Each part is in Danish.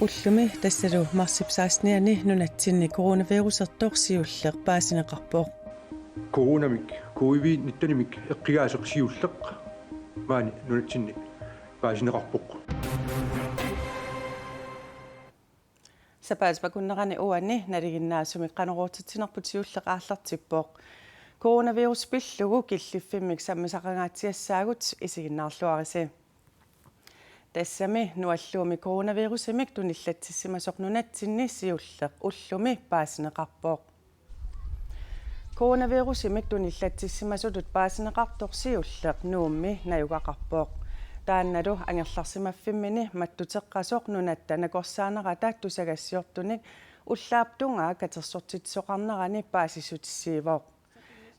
Ullumi tassalu marsipsaasniani nunatsinni coronavirusertorsiulleq paasineqarpoq coronamik covid-19 eqqigaasaqsiulleq maani nunatsinni paasineqarpoq sapaaspakunnerani uani naliginnaasumi qanorortitsinerput siulleq aallartippoq coronavirus pillugu killiffimmik sammisaqangaatsiassaagut isiginnaarluarisi tassami nualluumi coronavirusimik tunillatsissimasoq nunatsinni siulleq ullumi paasineqarpoq coronavirusimik tunillatsissimasutut paasineqartoq siulleq nuummi nayugaqarpoq taannalu angerlarsimaffimmini mattuteqqasoq nunatta nakorsaanarata tusagassiortunik ullaaptungaa katersortitsoqarnerani paasisutissiivoq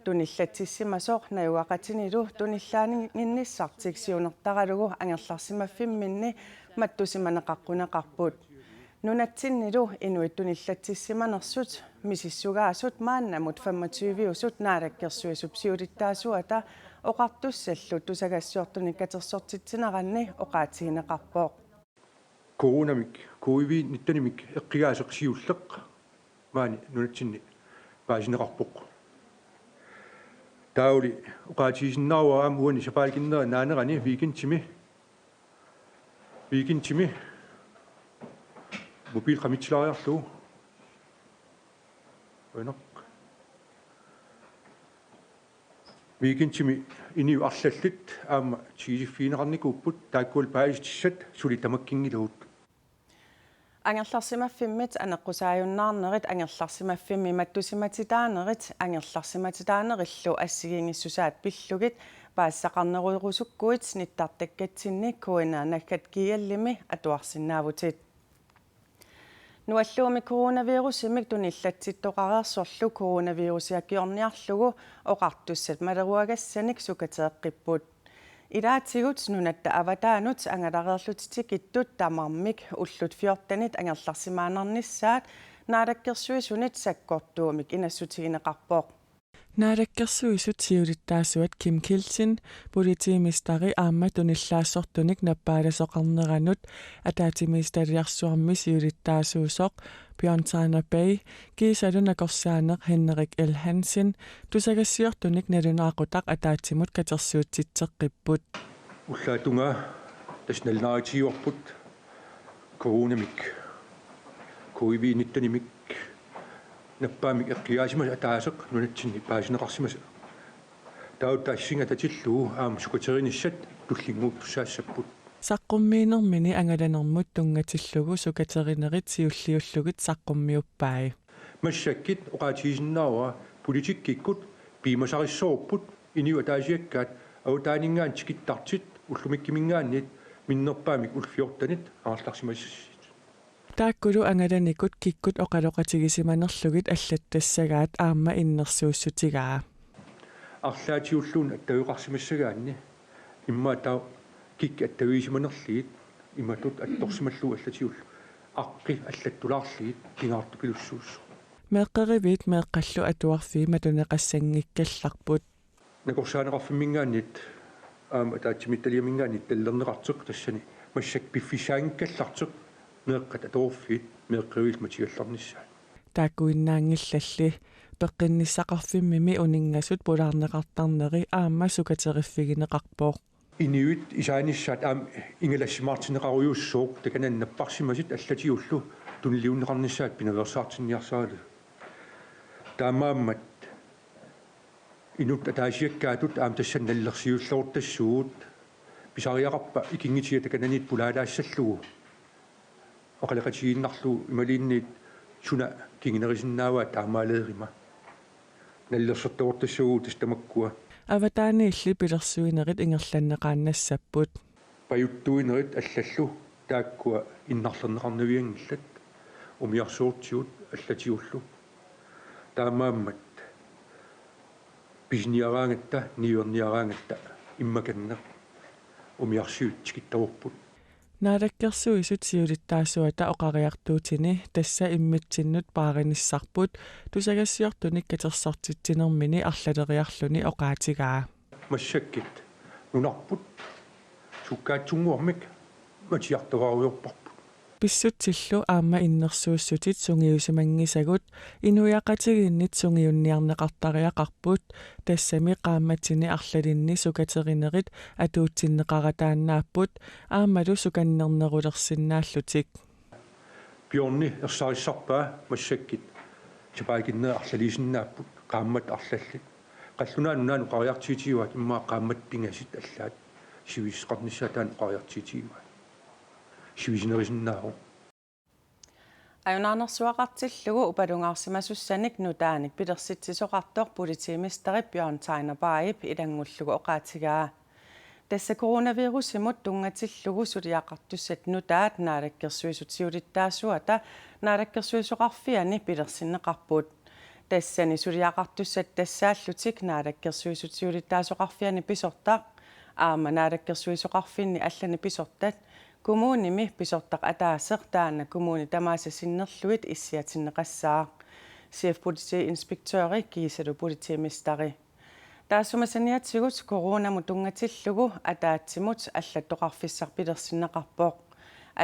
tunillatsissimasoq nayugaqatinilu tunillaaninnissartik siunertaralugu angerlarsimaffiminni mattusimaneqaqquneqarput nunatsinnilu inuit tunillatsissimanersut misissugaasut maannamut 25-usut naalakkersuisup siulittaasuata oqartussallut tusagassiortunik katersortitsineranni oqaatigineqarpoq coronamik covid-19 eqqigaasaqsiulleq maani nunatsinni paasineqarpoq tauli oqaatigisinnaruaa muuni sapaalkinnera naanerani weekendtimi mobil qamitsilariarlugu weneq weekendtimi iniu arlallit aama tigisiffiineqarnikuupput taakkuul paasitissat suli tamakkingilugut angerlarsimaffimit aneqqusaajunnаарnerit angerlarsimaffimmi mattusimatitaanerit angerlarsimatitaanerillu assigiingissusaat pillugit paassaqarneruerusukkuit nittartakkatsinni kuinaanaggat kiallimi atuarsinnaavutit nualluumi coronavirusimik tunillatsittoqarersorlu coronavirusiakiorniarlugu oqartussat maleruagassanik sukateeqqipput ilaatigut nunatta avataanut angalareerlutikittut tamarmik ullut 14 angerlarsimaanarnissaat naalakkersuisunit sakkortuumik inassutigineqarpoq naalakkersuisut siulittaasuat Kim Kilsin politiimistari aamma tunillaassortunik nappaalasоqarneranut ataatiministeriarsuarmi siulittaasuusoq Bjørn Træner Bay kiisalunakorsaaneq Henrik L. Hansen tusagassiortunik nalunaaqutaq ataatimut katersuutsitseqqipput ullaatunga tasnalnaaritiiorput coronamik covid-19 nappaamik eqqigaasimas ataaseq nunatsinni paasineqarsimas tautaassinga tatilluu aama sukaterинissat tullinguuppussаассаппут saqqummiinermini angalanermut tungatillugu sukaterinnerit siulliullugit saqqummiuppai massakkit oqaatigisinnaruaa politikkikkut piimasarissorupпут iniu ataasiakkaat autaaningaan tikittartit ullumikkimingaannit minnerpaamik ulfiortanit aarlarsimassi taakkulu angalanikut kikkut oqaloqatigisimanerlugit allattassagaat aamma innersuussutigaa арлаатиуллуун аттавеқарсимассагаанни иммаатаа кик аттавиисиманерлигит иматут атторсималлуг аллатиуллу аққи аллаттулаарлигит кингаартупилуссууссу меэққеривит меэққаллу атуарфиима тунеқассангиккалларпут накорсаанеқарфиммингааннит аама таатсимитталиамингааннит таллернеқартеқ тассани массак пиффисаангиккаллартеқ меэққат атуорфиит меэққривил матигалларниссаа тааккуиннаангиллалли пеққинниссақарфиммими униннасут пулаарнеқартарнери аама сукатериффигинеқарпоқ иниуит исааниссаат аам ингалассимаартинеқаруйуссууқ такананнаппарсимасит аллатиуллу тунлиуннеқарниссаат пинаверсаартинниарсаалу таамааммат инут атаасиаккаатут аам тассанналлерсиуллоортассуут писариақарпа икингитиа такананит пулаалаассаллугу оқалеқатигиннарлу ималиинниит суна кингинерисиннааваа таамаалеерима наллерсертоортассугу тастамаккуа аватааниилли пилерсуинерит ингерланнеқааннассаппут паюттуинерит аллаллу тааккуа иннарлернеқарнавиангиллат умиарсууртиут аллатиуллу таамааммат писниараангатта ниуерниараангатта иммаканнеқ умиарсиут тикиттавурпут наалаккерсуисут сиулиттаасуата оқариартуутини тасса иммитсиннут пааринissarput тусагассиортуник катерсартитсинермини арлалериарлуни оқаатигаа массаккит нунарпут суккаатсунгуармик матиартавааруйорпарпут писсутсиллу аама иннерсууссутит сунгиусимангисагут инуяқатигиннит сунгиунниарнеқартариақарпут тассами qaammatini арлалинни сукатеринерит атуутсиннеқаратааннааппут аамалу суканнернерулерсиннааллутик пионни ерсарissarpaa массаккит сапаагиннеа арлалисиннааппут qaammat арлалли qallunaanu qariartiitiuat immaa qaammat pingasit аллаат сивисқарниссаатаан qariartiitiuat сивисинерисиннааву аюнаарнерсуақартиллугу упалунгаарсимасуссаник нутааник пилерситсисоқартор политимистери Bjørn Tegner Baip илангуллугу оқаатигаа тасса коронавирусимут тунгатиллугу сулиақартуссат нутаат наалаккерсуисутсиулиттаасуата наалаккерсуисоқарфиани пилерсиннеқарпут тассани сулиақартуссат тассааллутик наалаккерсуисутсиулиттаасоқарфиани писортақ аама наалаккерсуисоқарфинни аллани писортат kommunimi pisortaq ataaseq taana kommuni tamaasassinnerluit issiatinneqassаа chef politi inspektøri kiisalu politimistari taassumasaniatsigut coronamu tungatillugu ataatsimut allattoqarfissar pilersinneqarpoq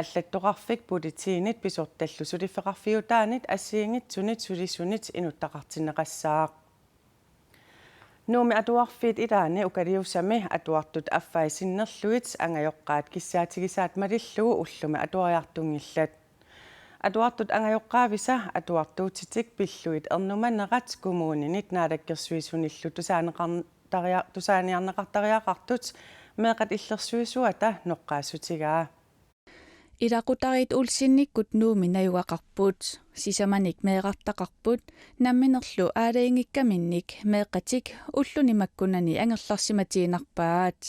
аллаттоқарфик политиинит писорталлу сулиффеқарфиутаанит ассиингитсунит сулисунит инуттақартинеқассаақ нууми атуарфит илаани укалиусами атуартут аффаисиннерлуит ангайоққаат киссаатигисаат малиллугу уллуми атуариартунгиллат атуартут ангайоққаависа атуартуутитик пиллуит ернуманерат коммуунинит наалаккерсуисуниллу тусааниарнеқартариақартут меэқат иллерсуисуата ноққаассутигаа илақутарит улсинниккут нууми наюгақарпут сисаманик меэқартақарпут намминерлу аалаингиккаминник меэқатик уллунимаккунани ангерларсиматиинарпаат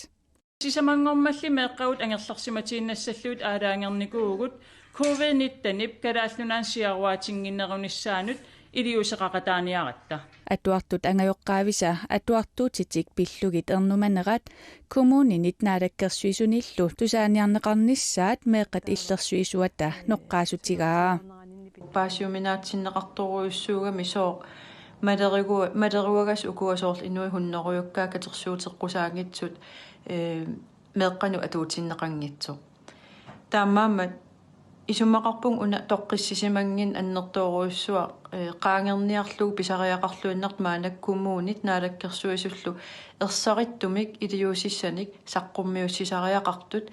сисамангормалли меэққагут ангерларсиматииннассаллуут аалаангерникуугут COVID-19 калааллунаансиаруатингиннерунissaanут илиусеқақатааниаратта атуартут ангайоққаависа атуартуутитик пиллугит ернуманерат коммуунинит наалаккерсуисуниллу тусааниарнеқарниссаат меэқат иллерсуисуата ноққаасутигаа паасиуминаатсиннеқарторуйуссуугами соо малеруагас укуасоорл инуи хуннеруйуккаа катерсуутеққусаангитсут меэққану атуутиннеқангитсо таамаамат исуммақарпун уна тоққиссисимангин аннертооруйуссуа qaangerniarlugu pisariaqarluinнерт маанак коммуунит наалаккерсуисуллу ерсариттумик илиусиссаник саққуммиуссисариақартут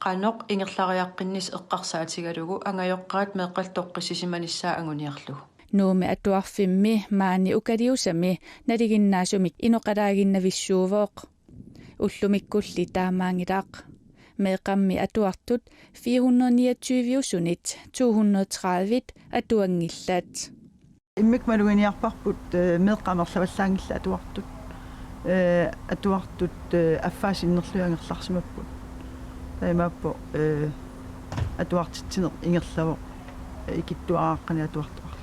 qaноқ ингерлариаққиннис эққарсаатигалугу ангайоққаат меэққал тоққиссисиманиссаа ангуниарлугу нууми атуарфимми маани укалиусами налигиннаасумик иноқалаагиннависсуувооқ уллумиккулли таамаангилаақ меэқамми атуартут 429 сунит 230 атуангиллаат иммик малугиниарпарпут меэққамерлаваллаангилла атуартут аффаасиннерлуангерларсимаппут таимааппо атуартитсинер ингерлаво икиттуарааққани атуартуар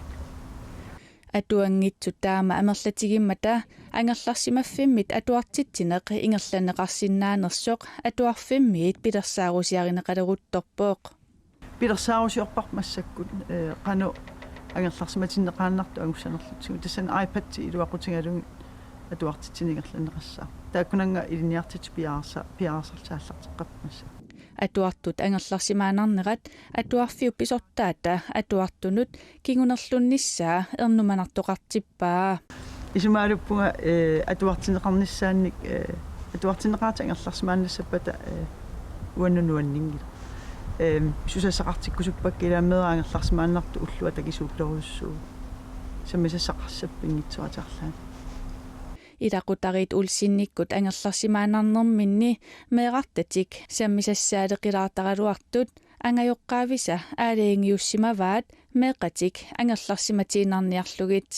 атуангитсут таама амерлатигиммата ангерларсимаффиммит атуартитсинеқ ингерланеқарсинаанерсоқ атуарфиммиит пилерсаарусиаринеқалерутторпооқ пилерсаарусиорпар массаккут қано ангерларсиматиннеқааннарту ангуссанерлутсигу тассан iPad илуақутингалуги атуартитсинигерланеқассаа тааккунанга илиниартит пиаарсарлааллартеққап масса атуартут ангерларсимаанарнерат атуарфиу писортаата атуартунут кигунерлунниссаа ернуманартоқартиппаа исумаалуппунга атуартинеқарниссаанник атуартинеқаата ангерларсимааннассаппата уаннунуаннингила сусассақартиккусуппаккилааммеа ангерларсимааннарту уллуа такисууллоруссуу самисассақарсаппингитсуатарлаа илақутарит улсинниккут ангерларсимаанарнэрминни меэқартатик саммисассаалеқилаартаралуартут ангайоққаависа аалаингиуссимаваат меэқатик ангерларсиматиинарниарлугит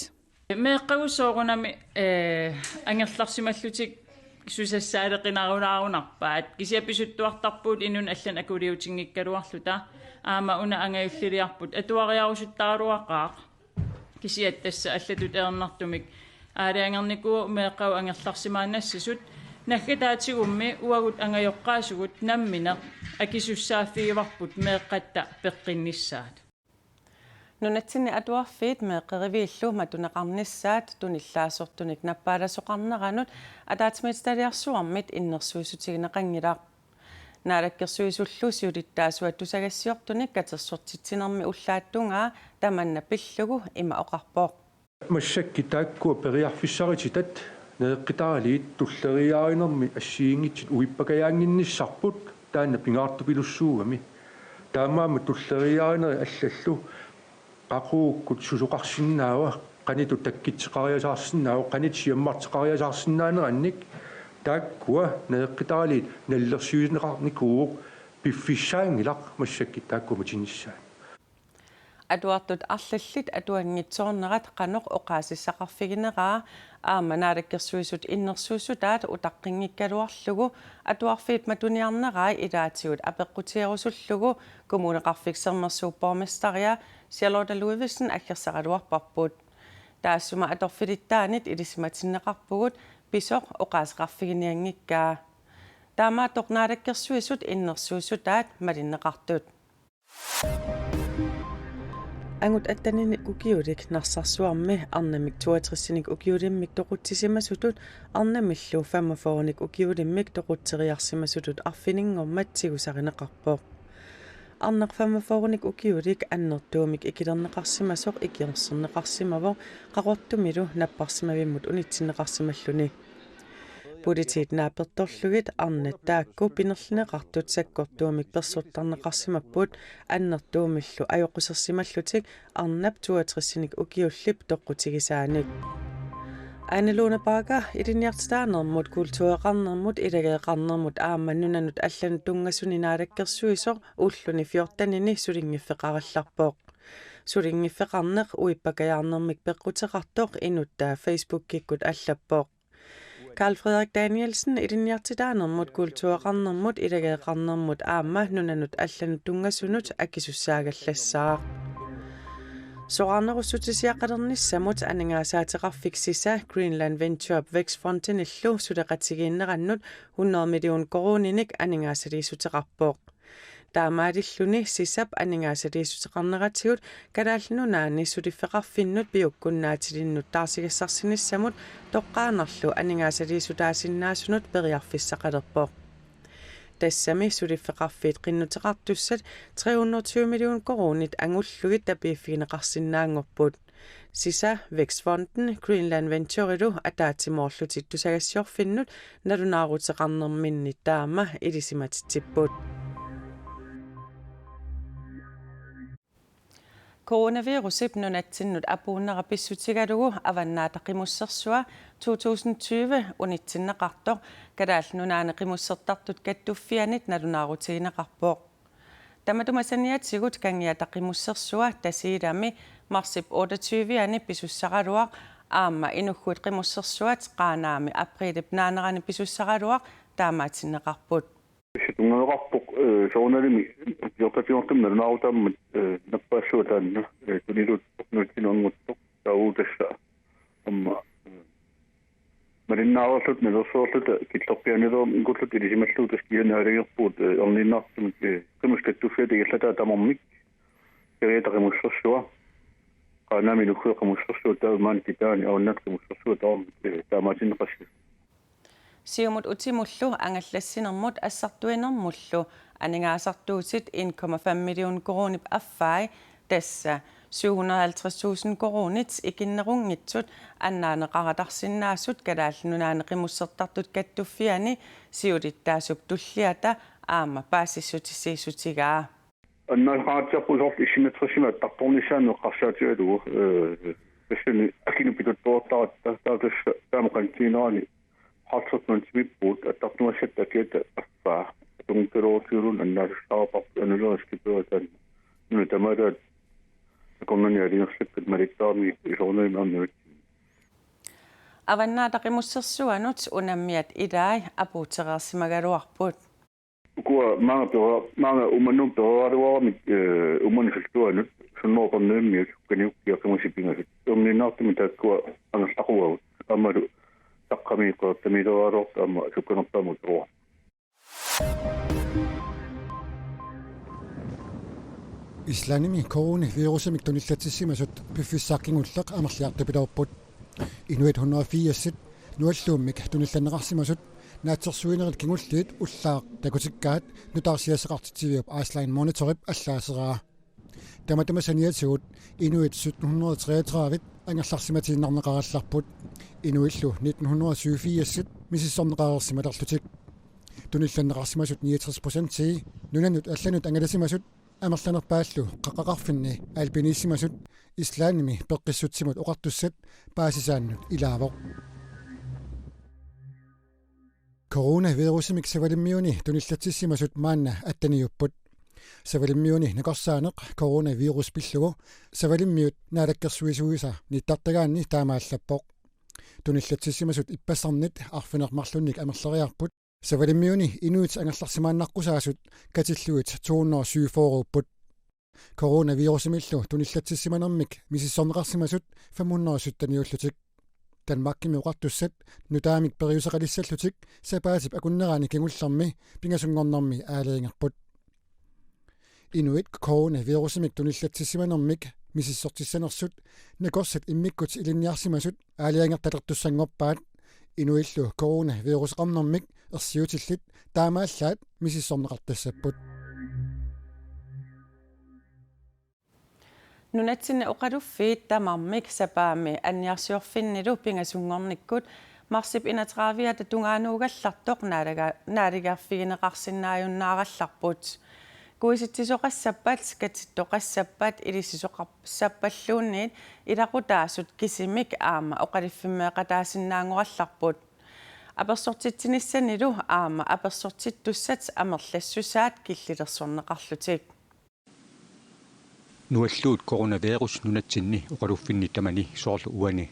меэққагуссоорунами ангерларсималлутик сусассаалеқинарунаарунарпаат кисиаписуттуартарпуут инун аллан акулиутингиккалуарлута аама уна ангаюллилиарпут атуариарусуттааралуақаа кисиат тасса аллатут ернартумик аалаангерникуу меэққау ангерларсимааннассасут наггатаатигумми уагут ангайоққаасугут намминеқ акисуссааффигиварпут меэққатта пеққиннissaat Nunatsinni atuarfiit meeqeriviillu matuneqarnissaat tunillaasortunik nappaalasoqarneranut ataatimiitaliarsuarmit innersuusutigineqangilaq naalakkersuisullu siulittaasua tusagassiortunik katersortitsinermi ullaattungaa tamanna pillugu ima oqarpoq массакки тааккуа периарфиссарититат неэққитаалиит туллериааринерми ассиингитсит уиппакаяангинниссарпут таанна пингаартупилуссуугами таамаама туллериааринери аллаллу qaqukut susuqarsinnaava qanitu takkitseqariasaarsиннаава qanit siammarteqariasaarsиннаанеранник тааккуа неэққитаалиит наллерсуисинеқарникуук пиффиссаангилақ массакки тааккума тиниссаа atuartut arlallit atuanngitsoornerat qanoq oqaasissaqarfigineraa aamanaалаккерсуисут иннерсуусутаат утаққингиккалуарлугу атуарфиит матуниарнераи илаатигут апеққутиерусуллугу коммунеқарфиксернерсууппорместариа Charlotte Louisen аггерсақалуарпарпут таассума аторфилиттаанит илисиматиннеқарпугут писоқ оqaасеқарфигиниангиккаа таамаатоқнаалаккерсуисут иннерсуусутаат малиннеқартут Angut attanini ukiulik narsarsuarmi arnamik 62-sinik ukiulimmik toqutsissimasutut arnamillu 45-nik ukiulimmik toqutseriarsimasutut arfiningormat sigusarineqarpoq arneq 45-nik ukiulik annertuumik ikilerneqarsimasoq ikierserneqarsimavo qaqortumilu napparsimavimmut unitsinneqarsimalluni Politit naapertorlugit arnattaakku pinerlineqartut sakkortuumik persortarneqarsimapput annertuumillu ajoqussersimallutik arnap 62-sinik ukiullip toqqutigisaanik Anneluuna Parker ilinniartitaanermut kultureqarnermut ilageeqarnermut aamannunanut allanut tungassuninaalakkersuisoq ulluni 14-nini sulingiffeqarallarpoq sulingiffeqarneq uippakajaarnermik peqqutеqartoq inuttaa Facebook-kikkut allappoq Carl Frederik Danielsen ilinniartitaanermut kultureqarnermut ilageeqarnermut aamma nunanut allanut tungassunut akisussaagallassaaq Soqarnerussutisiaqalernissamut aningaasaatiqarfiksisa Greenland Venture Vækstfondinillu suleqatigiinnerannut 100 million koroninik aningaasaliisuteqarpoq таамаалиллуни сисап анингаасалииссутеқарнерatigut калааллунунаани сулиффеқарфиннут пиуккуннаатилиннут таарсигассарсиниссамут тоққаанерлу анингаасалиисутаасиннаасунут периарфиссақалерпоқ тассами сулиффеқарфиит қиннутеқартуссат 320 миллион коронит ангуллугит тапииффигинеқарсинаангорпут сиса Vækstfonden Greenland Venture-илу атаатимоорлутит тусагассиорфиннут налунаарутеқарнерминни таама илисиматитсиппут Coronavirusip nunattinnut apuunnerapissutigalugu avannaataqimussersua 2020 unitsinneqartoq kalaallunaaniqimussertartut kattuffianit nalunaarutigineqarpoq tamatumasaniatsigut kangiataqimussersua tasiilami marsip 28-ani pisussaqaluaq aamma inugguut qimussersuat qaanaami aprilip naanerani pisussaqaluaq taamaatinneqarput tungaaqarpoq soornalimi jortatiortum nalunaarutaammat nappaassuutaanna tunilut nuitsinuanguttoq tautassa amma marinnaarlut nelersoorlut kitlerpianilerum ingullut ilisimalluutas kianaaligerpuut erniinnaartumik qimuskattuffia tigillataa tamarmik keriataqimussersua qaanaami nukkueqamussersua taumaan kitaani aunnak qimussersua taamaatinneqassi Siumut utimullu angallassinermut assartuinermullu aningaasartuutit 1,5 million koronip affai tassa 750,000 koronit ikinnerungitsut annaaneqaratarsinnaassut kalaallunaaniqimussertartut kattuffiani siulittaasup tulliata aama paassissutissiisutigaa аннаақаатсарпусорт исиматрисима тартторнissaanu қарсаатигалугу тассани акинупитуттуортарат таатас таамақантиинерани хатсотнунтимиппут аттартнуассаттакиата аффаа тунгкероотиулун аннаасаапар анулерискипуатан нуна тамадаат аконнани алиерсаккат маликтаарми исорнуимаарнуит Avannaataqimussersuanut unammiat ilai apuutereersimaгаluarput kuwa maanga umannum toaruarmik umanifiltuanut sunnoornerniak kaniukkiaqamusipingasut umninnaartumi taakkuwa angertaquagut amalu taqqamiiqaatamiiluaroort amma sukkanertaamut ruwa Islanimi coronavirusmik tunillatisimasut piffissaaqqingulleq amerliartapilorput inuit 180 nualluummik tunillanneqarsimasut naatsersuinerit kingulliit ullaaq takutikkaat nutaarsiaseqartitiviup Iceland Monitorip allaaseraa tamatamasaniyatugut inuit 1733 angerlarsimatiinarneqarallarput inuillu 1987 misissorneqarersimalerlutik tunillanneqarsimasut 69% nunannut allanut angalasimasut amerlanerpaallu qaqqaqarfinni alpinissimasut islaanimi peqqissutsimut oqartussat paasisaannut ilaavoq coronavirusmik savalimmiuni tunillatsissimasut maanna attaniupput savalimmiuni nakorsaaneq coronavirus pillugu savalimmiut naalakkersuisuisa nittartagaanni taamaallapoq tunillatsissimasut ippassarnit arfinermarlunnik amerleriarput savalimmiuni inuit angerlarsimaannarqusaasut katilluit 247 coronavirusmillu tunillatsissimanermik misissorneqarsimasut 517 Danmarkimi uqartussat nutaamik periuseqalissallutik sapaatip akunneraani kingullermi pingasungornermi aaliingerput inuit coronavirusmik tunillatsissimanermik misissortissanersut nakorsat immikkut ilinniarsimasut aaliangertalertussangorpaat inuillu coronavirusqarnermik ersiutillit taamaallaat misissorneqartassapput Nunatsinne oqaluffiit tamarmik sapaami anniarsiorfinnilu pingasungornikkut marsip inatraviata tungaanuugallartoq naaligaarfigineqarsinnaajunnaarallarput kuisittisoqassappat katittoqassappat ilisisoqarsapalluunniit ilaqutaasut kisimik aama oqaliffimeeqataasinnaangorallarput apersortitsinissanilu aama apersortittussat amerlassusaat killilersorneqarlutik nualluut coronavirus nunatsinni uqaluffinni tamani soorlu uani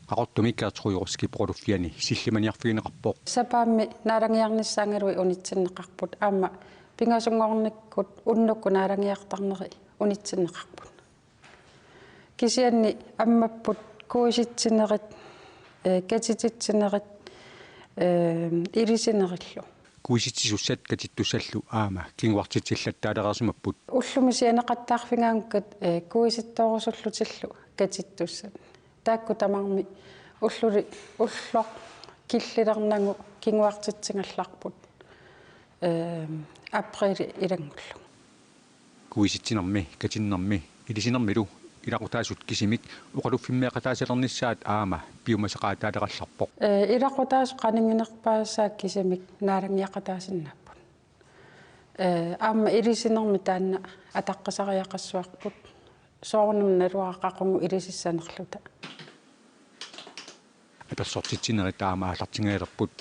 qaqortumikkaatruyorski proquluffiani sillimaniarfigineqarpoq sapaammi naalangiarnissaangalui unitsinneqarput aama pingasungornikkut unnukku naalangiartarneri unitsinneqarput kisianni ammapput kuisitsinerit katititsinerit ilisinerillu kuisitsisussat katittussallu aama kingwartitsillataaleraasimapput ullumisianeqattaarfingaangkat kuisittoorussullutillu katittussat taakku tamarmi ulluli ulloq killilernangu kingwartitsingallarput aprili ilangullu kuisitsinermi katinnermi ilisinermilu ilaqutaasut kisimik uqaluffimeeqataasalernissaat aama piumasaqaataalerallarpoq ilaqutaasu qaninginerpaasaak kisimik naalangiaqataasinnapput aama ilisinermi taanna ataqqisariaqassuarput soornum naluaqaqungu ilisissanerluta apersortitsineri aama aallartingeelerput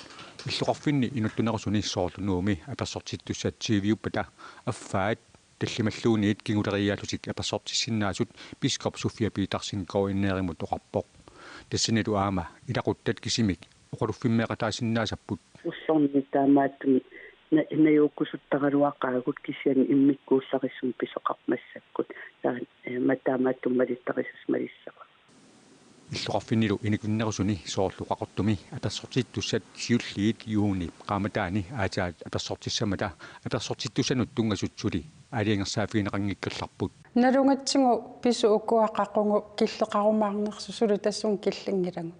illuqarfinni inuttunerusuni soorlunuumi apersortittussat siiviuppata affaat таллималлуунит кигулериаалусик апассортиссиннаасут пископ София Питерсен координееримут оqarpoq тассанилу аама илақуттат кисимик оқалуффиммеқатаасиннаасаппут уссорни таамааттуми наюуккусуттаралуаққаагут кисиани иммиккуулларissum писоқармассаккут таа матаамааттуммалиттарисас малиссаqa иллуқарфиннилу иникуннерусуни соорлу қақортуми аперсортиттуссат сиуллиит юуни qaamataani аатаат аперсортиссамата аперсортиттусанут тунгасутсули алиангерсаафигинеқангиккерларпут налунгатсигу пису укуақаққугу киллеқарумаарнерсусулу тассун киллингилагут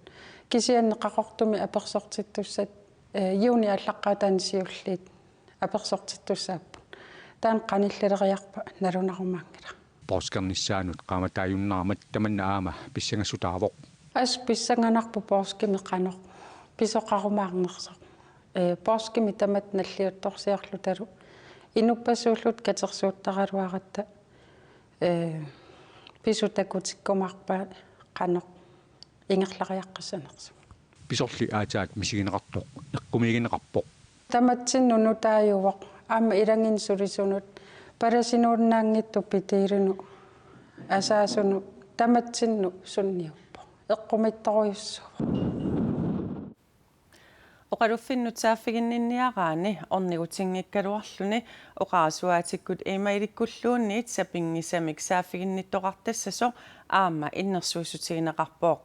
кисианне қақортуми аперсортиттуссат юуни аллаққаатаани сиуллиит аперсортиттуссааппут таан қаниллалериарпа налунарумаангила поскернissaanut qaamataajunnaarmat tamanna aama pissangassutaavoq ас писсанганарпу поскими қанеқ писоқарумаарнерсоқ поскими тамат наллиутторсиарлуталу инуппасууллут катерсууттаралуаратта писутакутиккумаарпаа қанеқ ингерлариаққиссанерсу писорли аатаат мисигинеқартоқ эққумигинеқарпоқ таматсинну нутааювоқ аама илангин сулисунут парасинууннаангитту питиилуну асаасуну таматсинну сунниуппо эққумитторуйуссу oqaluffinnutsaaffiginninniaraani ornigutiнгиккалуарлүни oqaasuaatikkut imailиккуллуунниит сапингисамик сааффигинниттоqartassasо аама иннерсуусутигинеqarpooq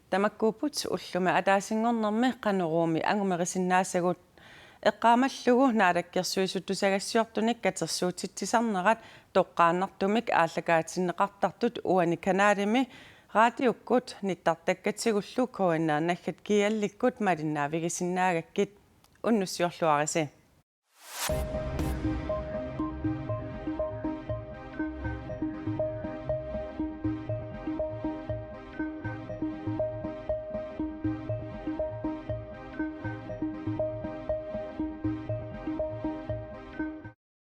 тамаккуупут уллума атаасингорнэрми qanеруumi ангумерисиннаасагут эққаамаллугу наалаккерсуисуттусагассиортуник катерсуутитсисарнерат тоққааннартумик ааллагаатиннеқартартут уани канаалими радиуккут ниттартаккатсигуллу коиннааннаггат киалликкут малиннаавигисиннаагаккит уннуссиорлуариси